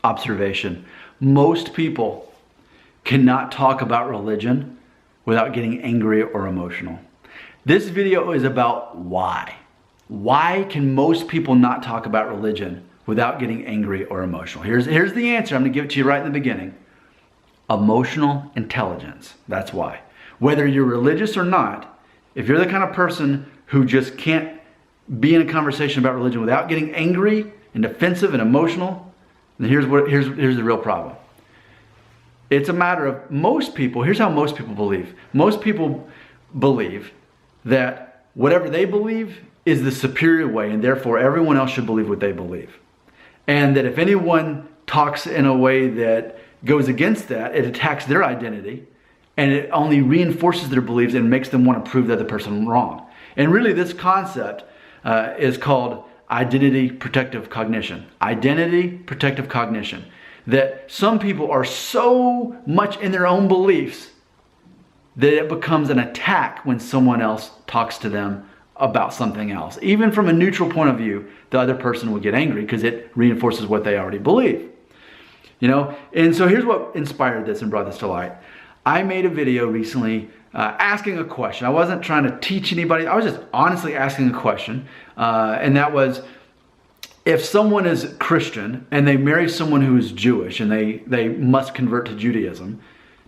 observation. Most people cannot talk about religion without getting angry or emotional. This video is about why. Why can most people not talk about religion without getting angry or emotional? Here's the answer. I'm going to give it to you right in the beginning. Emotional intelligence. That's why. Whether you're religious or not, if you're the kind of person who just can't be in a conversation about religion without getting angry and defensive and emotional, then here's the real problem. It's a matter of most people, here's how most people believe. Most people believe that whatever they believe is the superior way, and therefore everyone else should believe what they believe. And that if anyone talks in a way that goes against that, it attacks their identity, and it only reinforces their beliefs and makes them want to prove the other person wrong. And really this concept is called identity protective cognition. Identity protective cognition. That some people are so much in their own beliefs that it becomes an attack when someone else talks to them about something else. Even from a neutral point of view, the other person will get angry because it reinforces what they already believe. You know, and so here's what inspired this and brought this to light. I made a video recently asking a question. I wasn't trying to teach anybody. I was just honestly asking a question. And that was, if someone is Christian and they marry someone who is Jewish and they must convert to Judaism,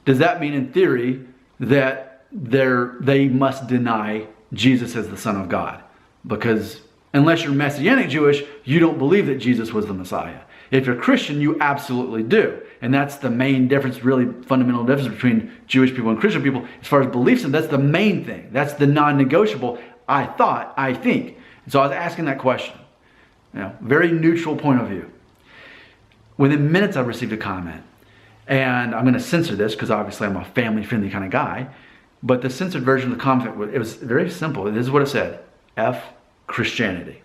does that mean in theory that they must deny Jesus as the Son of God? Because unless you're Messianic Jewish, you don't believe that Jesus was the Messiah. If you're Christian, you absolutely do. And that's the main difference, really fundamental difference between Jewish people and Christian people. As far as beliefs, and that's the main thing. That's the non-negotiable, I think. And so I was asking that question. You know, very neutral point of view. Within minutes, I received a comment. And I'm going to censor this because obviously I'm a family-friendly kind of guy. But the censored version of the comment, it was very simple. This is what it said. F Christianity.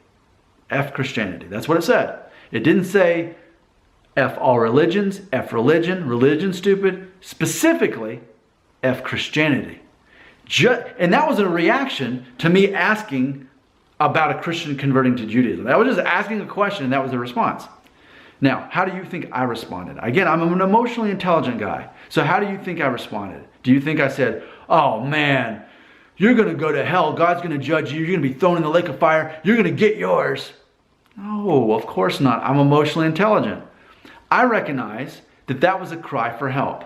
F Christianity. That's what it said. It didn't say F all religions, F religion, religion stupid. Specifically, F Christianity. And that was a reaction to me asking about a Christian converting to Judaism. I was just asking a question and that was the response. Now, how do you think I responded? Again, I'm an emotionally intelligent guy. So how do you think I responded? Do you think I said, oh man, you're going to go to hell. God's going to judge you. You're going to be thrown in the lake of fire. You're going to get yours. No, of course not. I'm emotionally intelligent. I recognize that that was a cry for help.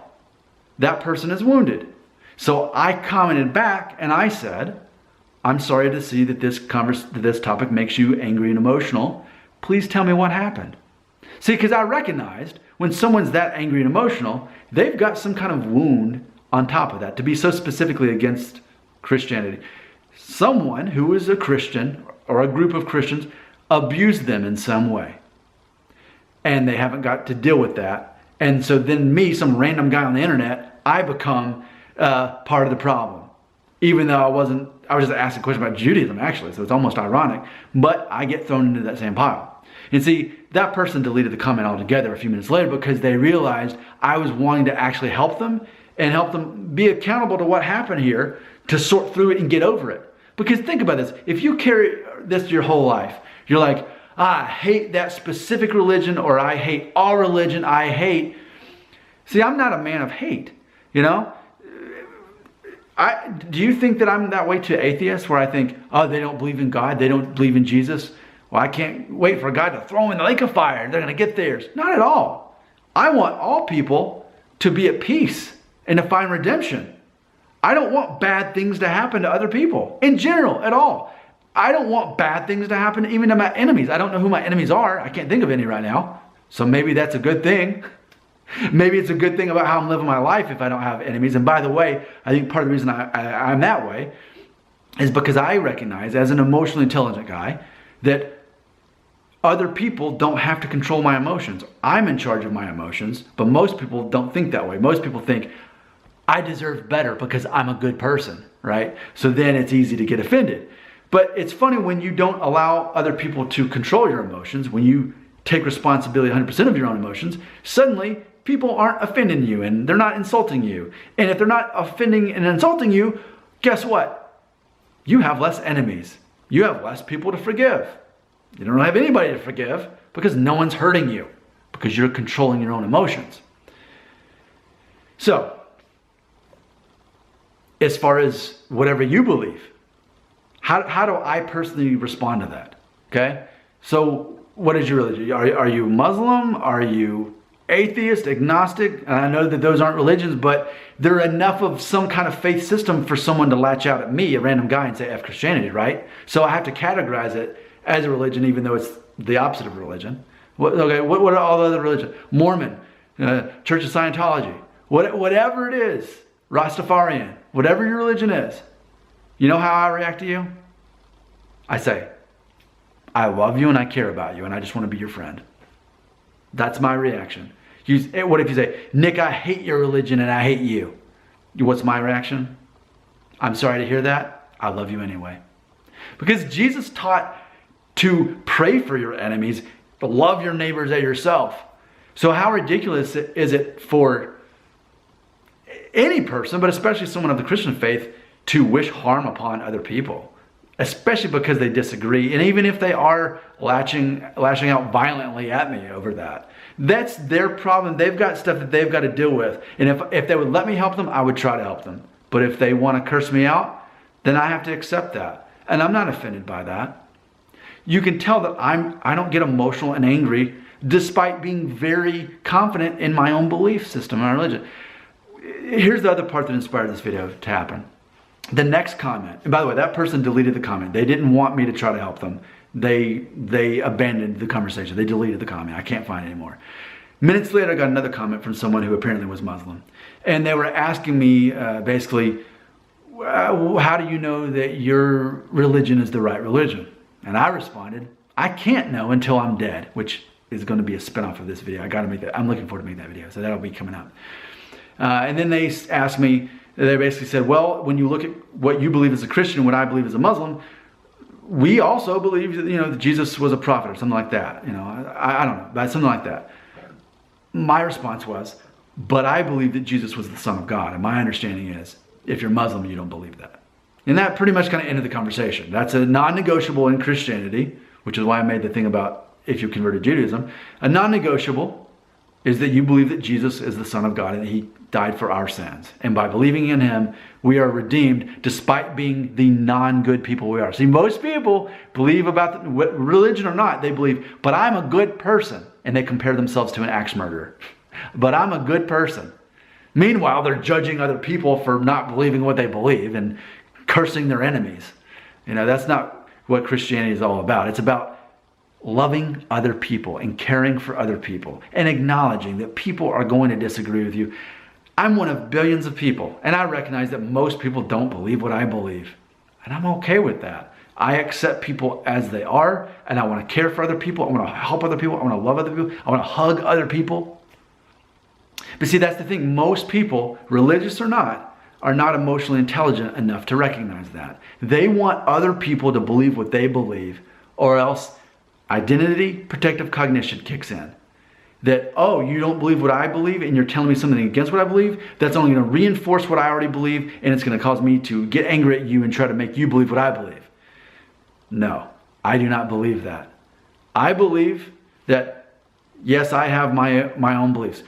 That person is wounded. So I commented back and I said, I'm sorry to see that this topic makes you angry and emotional. Please tell me what happened. See, because I recognized when someone's that angry and emotional, they've got some kind of wound on top of that to be so specifically against Christianity. Someone who is a Christian or a group of Christians abused them in some way. And they haven't got to deal with that. And so then me, some random guy on the internet, I become part of the problem. Even though I was just asking a question about Judaism actually, so it's almost ironic. But I get thrown into that same pile. And see, that person deleted the comment altogether a few minutes later because they realized I was wanting to actually help them and help them be accountable to what happened here to sort through it and get over it. Because think about this, if you carry this your whole life, you're like, I hate that specific religion, or I hate all religion, See, I'm not a man of hate, you know? Do you think that I'm that way to atheists where I think, oh, they don't believe in God, they don't believe in Jesus? Well, I can't wait for God to throw them in the lake of fire. They're going to get theirs. Not at all. I want all people to be at peace and to find redemption. I don't want bad things to happen to other people in general at all. I don't want bad things to happen even to my enemies. I don't know who my enemies are. I can't think of any right now. So maybe that's a good thing. Maybe it's a good thing about how I'm living my life if I don't have enemies. And by the way, I think part of the reason I'm that way is because I recognize as an emotionally intelligent guy that other people don't have to control my emotions. I'm in charge of my emotions, but most people don't think that way. Most people think, I deserve better because I'm a good person, right? So then it's easy to get offended. But it's funny when you don't allow other people to control your emotions, when you take responsibility 100% of your own emotions, suddenly people aren't offending you and they're not insulting you. And if they're not offending and insulting you, guess what? You have less enemies. You have less people to forgive. You don't have anybody to forgive because no one's hurting you. because you're controlling your own emotions. So, as far as whatever you believe, how do I personally respond to that? Okay? So, what is your religion? Are you Muslim? Are you atheist, agnostic? And I know that those aren't religions, but they're enough of some kind of faith system for someone to latch out at me, a random guy, and say F Christianity, right? So I have to categorize it as a religion, even though it's the opposite of a religion. What are all the other religions? Mormon, Church of Scientology, whatever it is, Rastafarian, whatever your religion is. You know how I react to you? I say, I love you and I care about you and I just want to be your friend. That's my reaction. What if you say, Nick, I hate your religion and I hate you? What's my reaction? I'm sorry to hear that. I love you anyway. Because Jesus taught to pray for your enemies, to love your neighbors as yourself. So how ridiculous is it for any person, but especially someone of the Christian faith, to wish harm upon other people, especially because they disagree, and even if they are lashing out violently at me over that. That's their problem. They've got stuff that they've got to deal with. And if they would let me help them, I would try to help them. But if they want to curse me out, then I have to accept that. And I'm not offended by that. You can tell that I don't get emotional and angry despite being very confident in my own belief system and my religion. Here's the other part that inspired this video to happen. The next comment, and by the way, that person deleted the comment. They didn't want me to try to help them. They abandoned the conversation. They deleted the comment. I can't find it anymore. Minutes later, I got another comment from someone who apparently was Muslim. And they were asking me basically, how do you know that your religion is the right religion? And I responded, I can't know until I'm dead, which is going to be a spinoff of this video. I got to make that. I'm looking forward to making that video. So that'll be coming up. And then they asked me, they basically said, well, when you look at what you believe as a Christian and what I believe as a Muslim, we also believe that, that Jesus was a prophet or something like that. I don't know, but something like that. My response was, but I believe that Jesus was the Son of God. And my understanding is, if you're Muslim, you don't believe that. And that pretty much kind of ended the conversation. That's a non-negotiable in Christianity, which is why I made the thing about if you converted Judaism. A non-negotiable is that you believe that Jesus is the Son of God and that he died for our sins. And by believing in him, we are redeemed despite being the non-good people we are. See, most people believe about religion or not, they believe, but I'm a good person. And they compare themselves to an axe murderer. But I'm a good person. Meanwhile, they're judging other people for not believing what they believe and cursing their enemies. That's not what Christianity is all about. It's about loving other people and caring for other people and acknowledging that people are going to disagree with you. I'm one of billions of people, and I recognize that most people don't believe what I believe. And I'm okay with that. I accept people as they are, and I want to care for other people. I want to help other people. I want to love other people. I want to hug other people. But see, that's the thing. Most people, religious or not, are not emotionally intelligent enough to recognize that. They want other people to believe what they believe, or else identity protective cognition kicks in. That, oh, you don't believe what I believe and you're telling me something against what I believe, that's only going to reinforce what I already believe, and it's going to cause me to get angry at you and try to make you believe what I believe. No, I do not believe that. I believe that, yes, I have my own beliefs,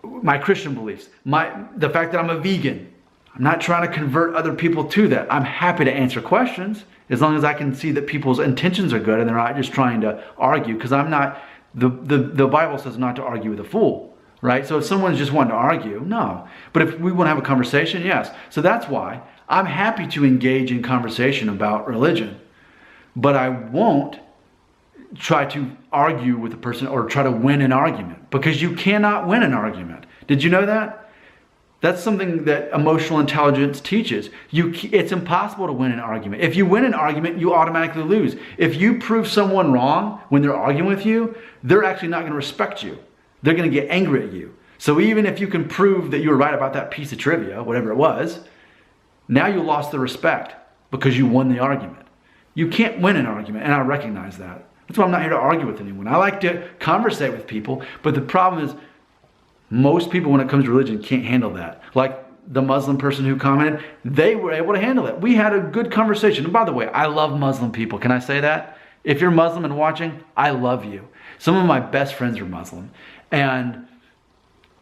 my Christian beliefs, the fact that I'm a vegan. I'm not trying to convert other people to that. I'm happy to answer questions as long as I can see that people's intentions are good and they're not just trying to argue, because I'm not. The Bible says not to argue with a fool, right? So if someone's just wanting to argue, no. But if we want to have a conversation, yes. So that's why I'm happy to engage in conversation about religion, but I won't try to argue with a person or try to win an argument, because you cannot win an argument. Did you know that? That's something that emotional intelligence teaches. It's impossible to win an argument. If you win an argument, you automatically lose. If you prove someone wrong when they're arguing with you, they're actually not going to respect you. They're going to get angry at you. So even if you can prove that you were right about that piece of trivia, whatever it was, now you lost the respect because you won the argument. You can't win an argument, and I recognize that. That's why I'm not here to argue with anyone. I like to conversate with people, but the problem is, most people, when it comes to religion, can't handle that. Like the Muslim person who commented, they were able to handle it. We had a good conversation. And by the way, I love Muslim people. Can I say that? If you're Muslim and watching, I love you. Some of my best friends are Muslim. And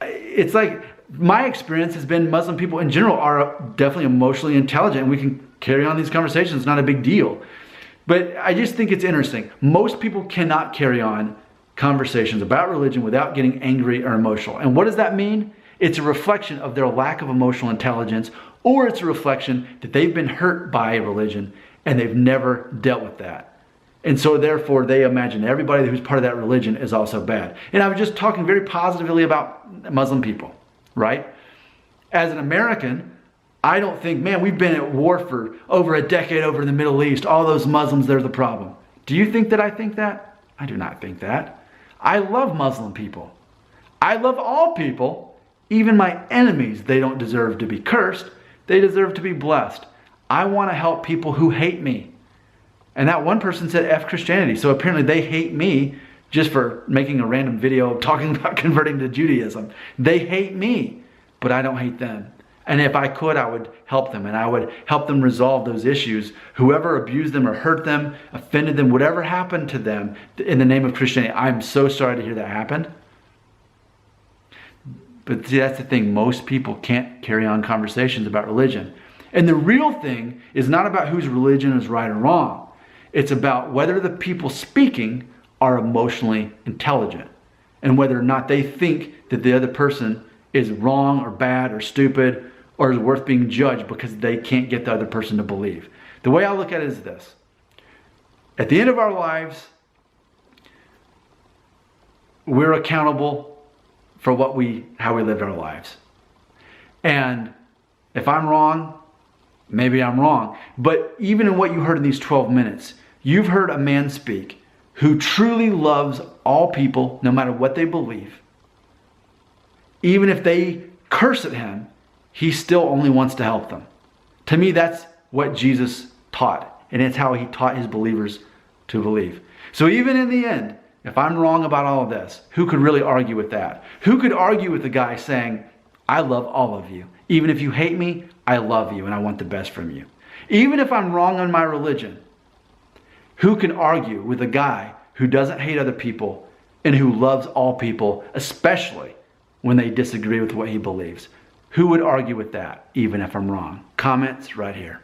it's like, my experience has been Muslim people in general are definitely emotionally intelligent, and we can carry on these conversations. It's not a big deal. But I just think it's interesting. Most people cannot carry on conversations about religion without getting angry or emotional. And what does that mean? It's a reflection of their lack of emotional intelligence, or it's a reflection that they've been hurt by a religion and they've never dealt with that. And so therefore they imagine everybody who's part of that religion is also bad. And I was just talking very positively about Muslim people, right? As an American, I don't think, man, we've been at war for over a decade over in the Middle East. All those Muslims, they're the problem. Do you think that I think that? I do not think that. I love Muslim people. I love all people, even my enemies. They don't deserve to be cursed. They deserve to be blessed. I want to help people who hate me. And that one person said F Christianity. So apparently they hate me just for making a random video talking about converting to Judaism. They hate me, but I don't hate them. And if I could, I would help them, and I would help them resolve those issues. Whoever abused them or hurt them, offended them, whatever happened to them in the name of Christianity, I'm so sorry to hear that happened. But see, that's the thing. Most people can't carry on conversations about religion. And the real thing is not about whose religion is right or wrong. It's about whether the people speaking are emotionally intelligent and whether or not they think that the other person is wrong or bad or stupid or is worth being judged because they can't get the other person to believe. The way I look at it is this. At the end of our lives, we're accountable for how we lived our lives. And if I'm wrong, maybe I'm wrong. But even in what you heard in these 12 minutes, you've heard a man speak who truly loves all people, no matter what they believe. Even if they curse at him, he still only wants to help them. To me, that's what Jesus taught. And it's how he taught his believers to believe. So even in the end, if I'm wrong about all of this, who could really argue with that? Who could argue with the guy saying, I love all of you. Even if you hate me, I love you and I want the best from you. Even if I'm wrong on my religion, who can argue with a guy who doesn't hate other people and who loves all people, especially when they disagree with what he believes? Who would argue with that, even if I'm wrong? Comments right here.